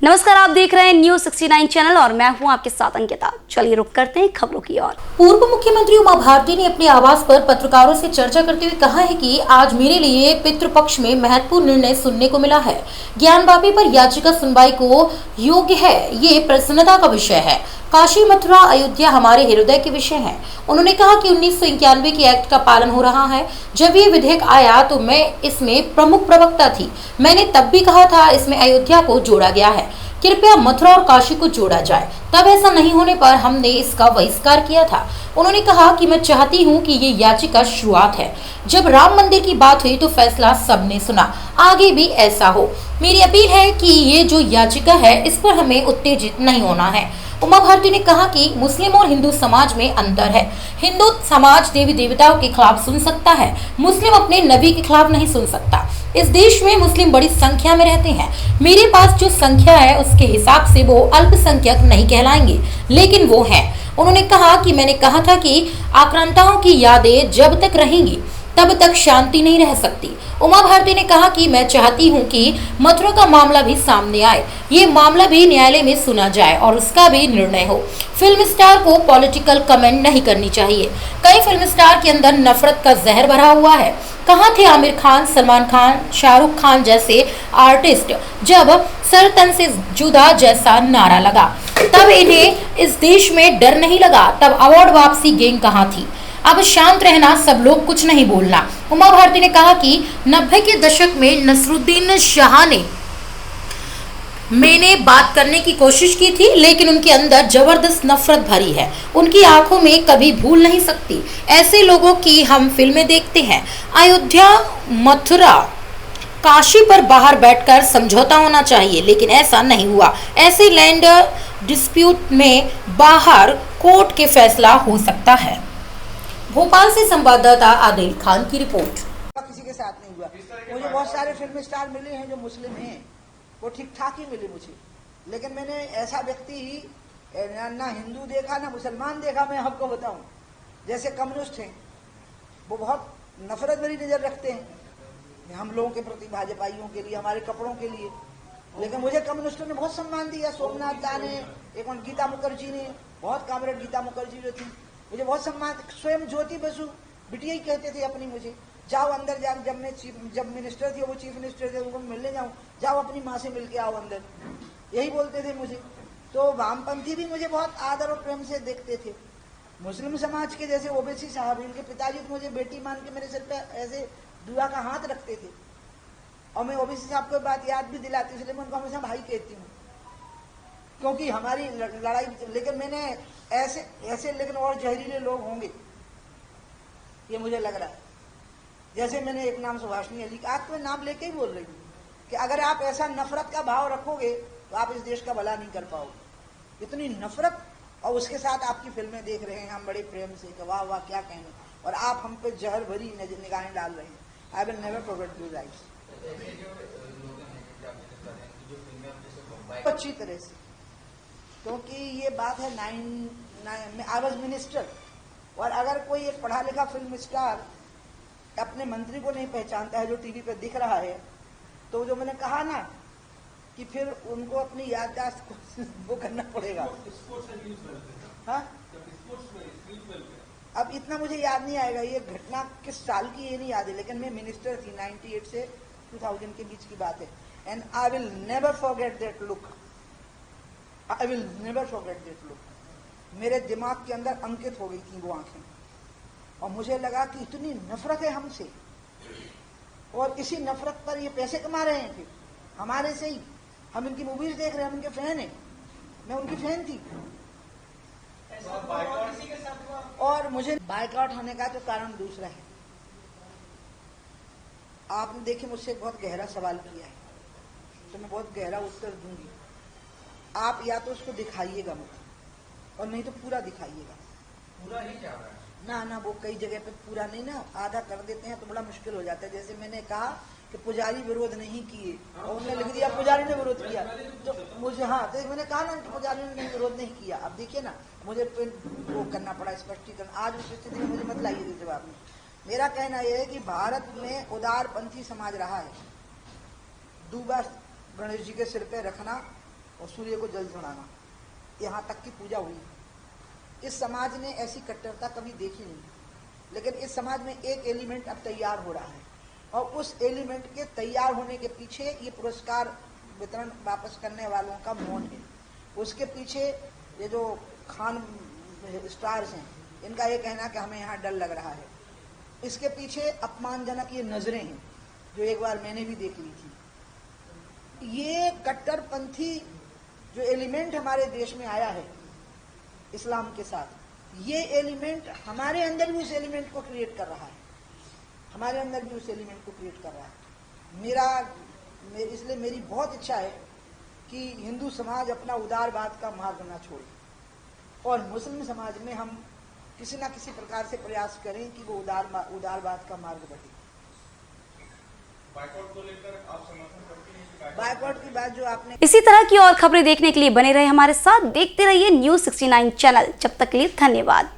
नमस्कार, आप देख रहे हैं न्यूज़ 69 चैनल और मैं हूं आपके साथ अंकिता। चलिए रुक करते हैं खबरों की ओर। पूर्व मुख्यमंत्री उमा भारती ने अपने आवास पर पत्रकारों से चर्चा करते हुए कहा है कि आज मेरे लिए पितृपक्ष में महत्वपूर्ण निर्णय सुनने को मिला है। ज्ञानवापी पर याचिका सुनवाई को योग्य है, ये प्रसन्नता का विषय है। काशी, मथुरा, अयोध्या हमारे हृदय के विषय हैं। उन्होंने कहा कि 1991 के एक्ट का पालन हो रहा है। जब ये विधेयक आया तो मैं इसमें प्रमुख प्रवक्ता थी। मैंने तब भी कहा था इसमें अयोध्या को जोड़ा गया है, कृपया मथुरा और काशी को जोड़ा जाए। तब ऐसा नहीं होने पर हमने इसका बहिष्कार किया था। उन्होंने कहा कि मैं चाहती हूं कि ये याचिका शुरुआत है। जब राम मंदिर की बात हुई तो फैसला सबने सुना, आगे भी ऐसा हो। मेरी अपील है कि ये जो याचिका है इस पर हमें उत्तेजित नहीं होना है। उमा भारती ने कहा कि मुस्लिम और हिंदू समाज में अंतर है। हिंदू समाज देवी देवताओं के खिलाफ सुन सकता है, मुस्लिम अपने नबी के खिलाफ नहीं सुन सकता। इस देश में मुस्लिम बड़ी संख्या में रहते हैं। मेरे पास जो संख्या है उसके हिसाब से वो अल्पसंख्यक नहीं कहलाएंगे, लेकिन वो है। उन्होंने कहा कि मैंने कहा था कि आक्रांताओं की यादें जब तक रहेंगी तब तक शांति नहीं रह सकती। उमा भारती ने कहा कि मैं चाहती हूं कि मथुरा का मामला भी सामने आए, ये मामला भी न्यायालय में सुना जाए और उसका भी निर्णय हो। फिल्म स्टार को पॉलिटिकल कमेंट नहीं करनी चाहिए। कई फिल्म स्टार के अंदर नफरत का जहर भरा हुआ है। कहाँ थे आमिर खान, सलमान खान, शाहरुख खान जैसे आर्टिस्ट जब सर तन से जुदा जैसा नारा लगा? तब इन्हें इस देश में डर नहीं लगा। तब अवार्ड वापसी गैंग कहाँ थी? अब शांत रहना, सब लोग कुछ नहीं बोलना। उमा भारती ने कहा कि 90 के दशक में नसरुद्दीन शाह ने मैंने बात करने की कोशिश की थी, लेकिन उनके अंदर जबरदस्त नफरत भरी है। उनकी आंखों में कभी भूल नहीं सकती। ऐसे लोगों की हम फिल्में देखते हैं। अयोध्या, मथुरा, काशी पर बाहर बैठकर समझौता होना चाहिए, लेकिन ऐसा नहीं हुआ। ऐसे लैंड डिस्प्यूट में बाहर कोर्ट के फैसला हो सकता है। भोपाल से संवाददाता आदिल खान की रिपोर्ट। किसी के साथ नहीं हुआ। मुझे बहुत सारे फिल्म स्टार मिले हैं जो मुस्लिम हैं, वो ठीक ठाक ही मिले मुझे, लेकिन मैंने ऐसा व्यक्ति ना हिंदू देखा ना मुसलमान देखा। मैं आपको बताऊं, जैसे कम्युनिस्ट हैं वो बहुत नफरत भरी नजर रखते हैं हम लोगों के प्रति, भाजपाइयों के लिए, हमारे कपड़ों के लिए, लेकिन मुझे कम्युनिस्टों ने बहुत सम्मान दिया। सोमनाथ दा ने, एक गीता मुखर्जी ने, बहुत कामरेड गीता मुखर्जी जो थी, मुझे बहुत सम्मान। स्वयं ज्योति बसु बिटिया ही कहते थे अपनी मुझे, जाओ अंदर जाओ। जब मिनिस्टर थे, वो चीफ मिनिस्टर थे, उनको मिलने जाऊं, जाओ अपनी माँ से मिल के आओ अंदर, यही बोलते थे मुझे। तो वामपंथी भी मुझे बहुत आदर और प्रेम से देखते थे। मुस्लिम समाज के जैसे ओवैसी साहब, इनके पिताजी तो मुझे बेटी मान के मेरे सिर पे ऐसे दुआ का हाथ रखते थे, और मैं ओवैसी साहब को बात याद भी दिलाती, इसलिए मैं उनको हमेशा भाई कहती हूँ, क्योंकि हमारी लड़ाई। लेकिन मैंने ऐसे लेकिन और जहरीले लोग होंगे, ये मुझे लग रहा है। जैसे मैंने एक नाम सुभाषनी अली का, आज तो मैं नाम लेके ही बोल रही हूँ कि अगर आप ऐसा नफरत का भाव रखोगे तो आप इस देश का भला नहीं कर पाओगे। इतनी नफरत, और उसके साथ आपकी फिल्में देख रहे हैं हम बड़े प्रेम से कि वाह वाह क्या कहने, और आप हम पे जहर भरी निगाहें डाल रहे हैं। I will never forget you guys. अच्छी तरह से, क्योंकि ये बात है आई वॉज मिनिस्टर, और अगर कोई एक पढ़ा लिखा फिल्म स्टार अपने मंत्री को नहीं पहचानता है जो टीवी पे दिख रहा है, तो जो मैंने कहा ना कि फिर उनको अपनी याददाश्त वो करना पड़ेगा। हाँ, अब इतना मुझे याद नहीं आएगा ये घटना किस साल की, ये नहीं याद है, लेकिन मैं मिनिस्टर थी 98 से 2000 के बीच की बात है। And I will never forget that look, I will never forget that look. मेरे दिमाग के अंदर अंकित हो गई थी वो आंखें, और मुझे लगा कि इतनी नफरत है हमसे, और इसी नफरत पर ये पैसे कमा रहे हैं। फिर हमारे से ही हम इनकी मूवीज देख रहे हैं, हम इनके फैन हैं, मैं उनकी फैन थी। और मुझे बाइकआउट होने का तो कारण दूसरा है। आपने देखिए मुझसे बहुत गहरा सवाल किया है, तो मैं बहुत गहरा उत्तर दूंगी। आप या तो उसको दिखाइएगा मत, और नहीं तो पूरा दिखाइएगा। पूरा ही क्या है? ना वो कई जगह पे पूरा नहीं ना, आधा कर देते हैं तो बड़ा मुश्किल हो जाता है। जैसे मैंने कहा कि पुजारी विरोध नहीं किए, और उन्होंने लिख दिया पुजारी ने विरोध किया, तो मुझे, हाँ, तो मैंने कहा ना कि पुजारी ने विरोध नहीं किया। अब देखिए ना, मुझे वो करना पड़ा स्पष्टीकरण। आज उस स्थिति में मुझे मत लाइए जवाब में। मेरा कहना यह है कि भारत में उदारपंथी समाज रहा है। दूबा गणेश जी के सिर पे रखना और सूर्य को जल चढ़ाना, यहाँ तक की पूजा हुई। इस समाज ने ऐसी कट्टरता कभी देखी नहीं, लेकिन इस समाज में एक एलिमेंट अब तैयार हो रहा है, और उस एलिमेंट के तैयार होने के पीछे ये पुरस्कार वितरण वापस करने वालों का मौन है। उसके पीछे ये जो खान स्टार्स हैं, इनका ये कहना कि हमें यहाँ डर लग रहा है। इसके पीछे अपमानजनक ये नजरें हैं, जो एक बार मैंने भी देख ली थी। ये कट्टरपंथी जो एलिमेंट हमारे देश में आया है इस्लाम के साथ, ये एलिमेंट हमारे अंदर भी उस एलिमेंट को क्रिएट कर रहा है, हमारे अंदर भी उस एलिमेंट को क्रिएट कर रहा है। इसलिए मेरी बहुत इच्छा है कि हिंदू समाज अपना उदारवाद का मार्ग ना छोड़े, और मुस्लिम समाज में हम किसी ना किसी प्रकार से प्रयास करें कि वो उदारवाद का मार्ग बढ़े। बाइकआउट को लेकर आप समर्थन करते हैं? बाइकआउट की बात जो आपने, इसी तरह की और खबरें देखने के लिए बने रहे हमारे साथ, देखते रहिए News 69 चैनल। जब तक के लिए धन्यवाद।